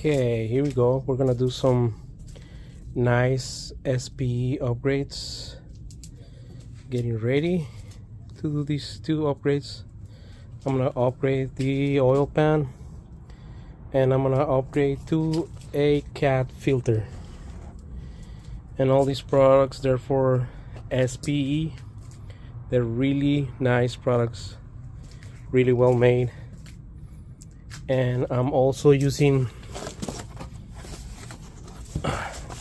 Okay, here we go. We're gonna do some nice SPE upgrades. Getting ready to do these two upgrades. I'm gonna upgrade the oil pan, and I'm gonna upgrade to a cat filter. And all these products, they're for SPE. They're really nice products, really well made. And I'm also using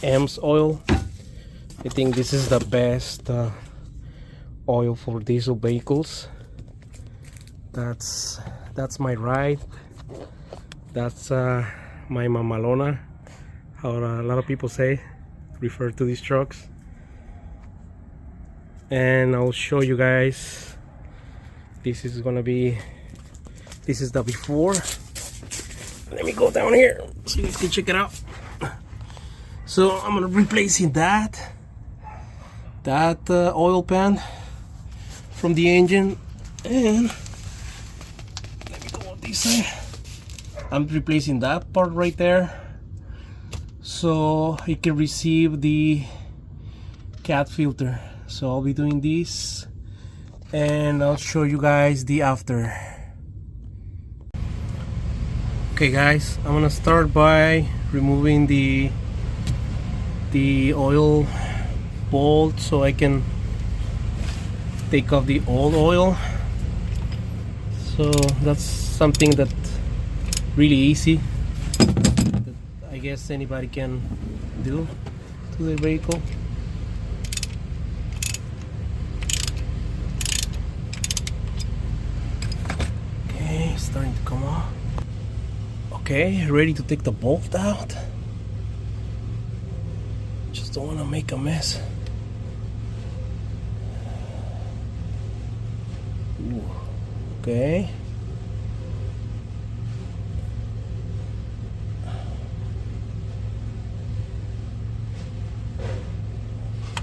EMS oil. I think this is the best oil for diesel vehicles. That's my ride. That's my mamalona, how a lot of people say, refer to these trucks. And I'll show you guys. This is the before. Let me go down here so you can check it out. So I'm gonna replacing that oil pan from the engine, and let me go on this side. I'm replacing that part right there so it can receive the cat filter. So I'll be doing this, and I'll show you guys the after. Okay guys, I'm gonna start by removing the oil bolt so I can take off the old oil. So that's something that really easy that I guess anybody can do to the vehicle. Okay, starting to come off. Okay, ready to take the bolt out. Just don't want to make a mess. Ooh, okay.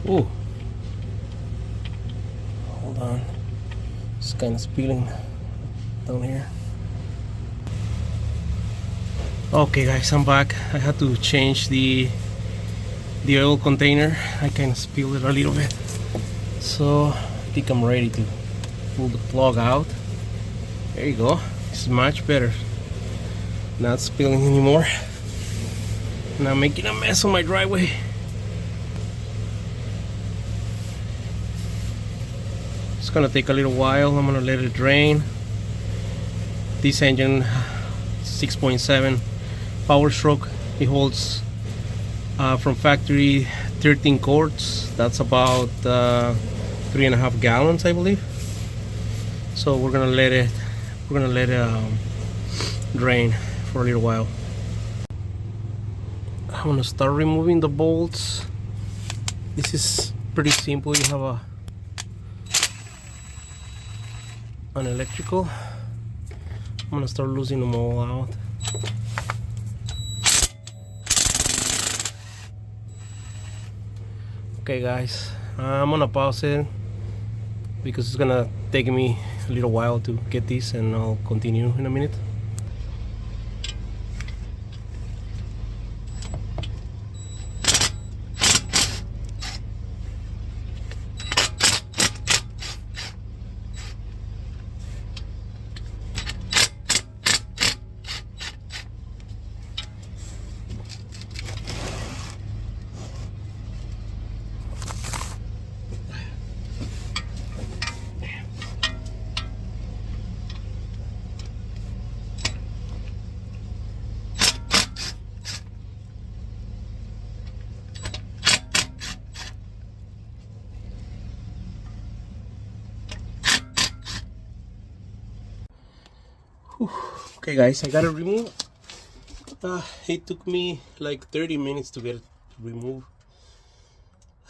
Ooh. Hold on. It's kind of spilling down here. Okay guys, I'm back. I had to change the oil container. I kind of spilled it a little bit, so I think I'm ready to pull the plug out. There you go. It's much better. Not spilling anymore. Not making a mess on my driveway. It's gonna take a little while. I'm gonna let it drain. This engine, 6.7 power stroke. It holds from factory 13 quarts. That's about 3.5 gallons, I believe. So we're gonna let it drain for a little while. I'm gonna start removing the bolts. This is pretty simple. You have an electrical. I'm gonna start losing them all out. Okay guys, I'm gonna pause it because it's gonna take me a little while to get this, and I'll continue in a minute. Okay guys, I got it removed. It took me like 30 minutes to get it removed.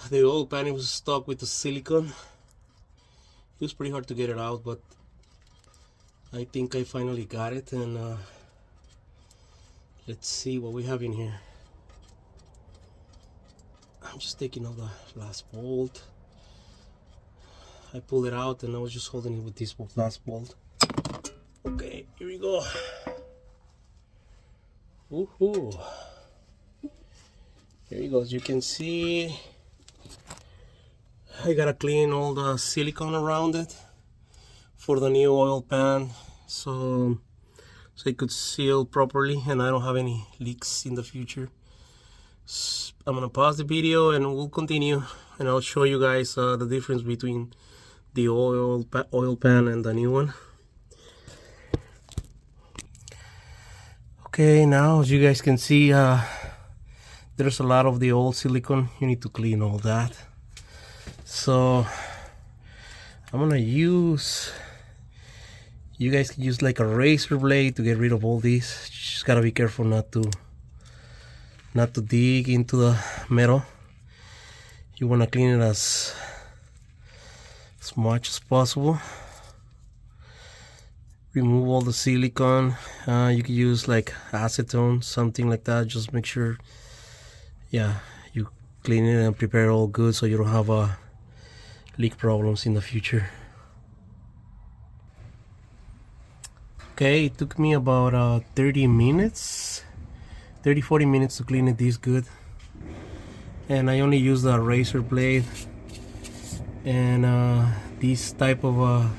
The oil pan was stuck with the silicone. It was pretty hard to get it out, but I think I finally got it. And let's see what we have in here. I'm just taking off the last bolt. I pulled it out and I was just holding it with this last bolt. Okay, here we go. Woohoo! Here you go. As you can see, I gotta clean all the silicone around it for the new oil pan, so it could seal properly and I don't have any leaks in the future. I'm gonna pause the video and we'll continue, and I'll show you guys the difference between the oil pan and the new one. Okay, now as you guys can see, there's a lot of the old silicone. You need to clean all that. So I'm gonna use, you guys can use like a razor blade to get rid of all these. Just gotta be careful not to dig into the metal. You wanna clean it as much as possible. Remove all the silicone. You can use like acetone, something like that. Just make sure, yeah, you clean it and prepare it all good so you don't have leak problems in the future. Okay, it took me about 30 minutes, 40 minutes to clean it this good. And I only used a razor blade and this type of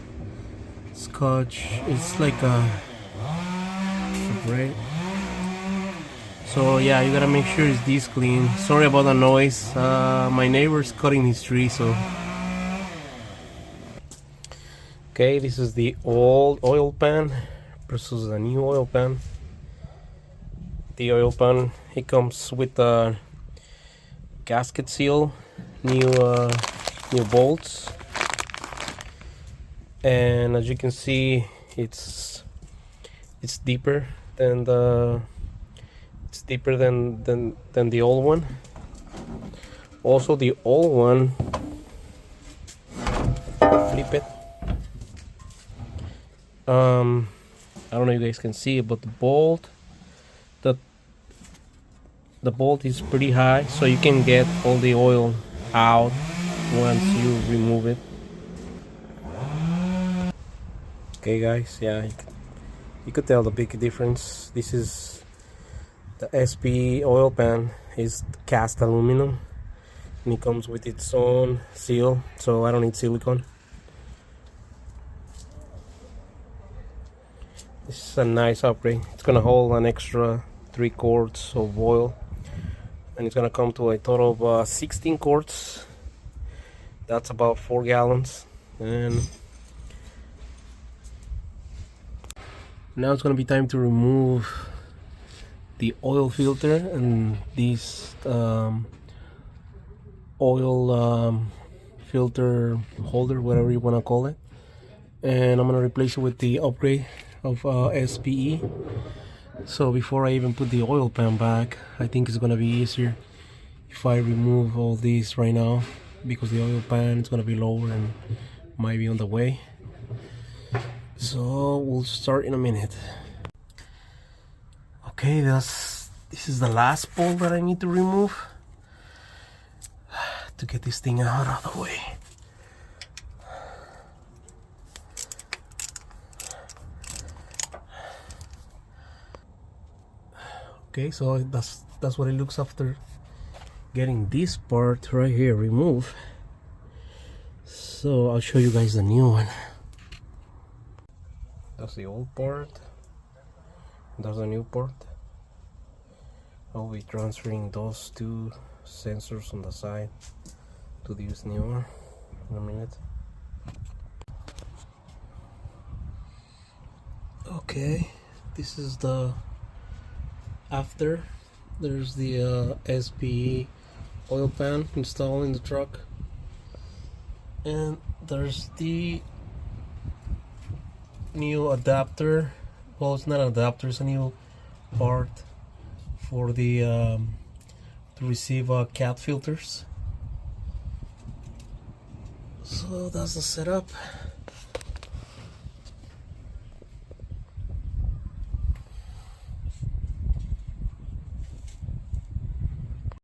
scotch. It's like a right. So yeah, you gotta make sure it's this clean. Sorry about the noise. My neighbor's cutting his tree, so. Okay, this is the old oil pan versus the new oil pan. The oil pan, it comes with a gasket seal, new bolts. And as you can see, it's deeper than the the old one. Also, the old one, flip it. I don't know if you guys can see it, but the bolt is pretty high, so you can get all the oil out once you remove it. Okay guys, yeah, you could tell the big difference. This is the SPE oil pan, is cast aluminum, and it comes with its own seal, so I don't need silicone. This is a nice upgrade. It's gonna hold an extra 3 quarts of oil, and it's gonna come to a total of 16 quarts. That's about 4 gallons. And now it's gonna be time to remove the oil filter and this oil filter holder, whatever you wanna call it. And I'm gonna replace it with the upgrade of SPE. So before I even put the oil pan back, I think it's gonna be easier if I remove all these right now, because the oil pan is gonna be lower and might be on the way. So we'll start in a minute. Okay, this is the last bolt that I need to remove to get this thing out of the way. Okay, so that's what it looks after getting this part right here removed. So I'll show you guys the new one. That's the old part. That's the new part. I'll be transferring those 2 sensors on the side to this new one in a minute. Okay, this is the after. There's the SPE oil pan installed in the truck, and there's the new adapter. Well, it's not an adapter, it's a new part for the to receive cat filters. So that's the setup.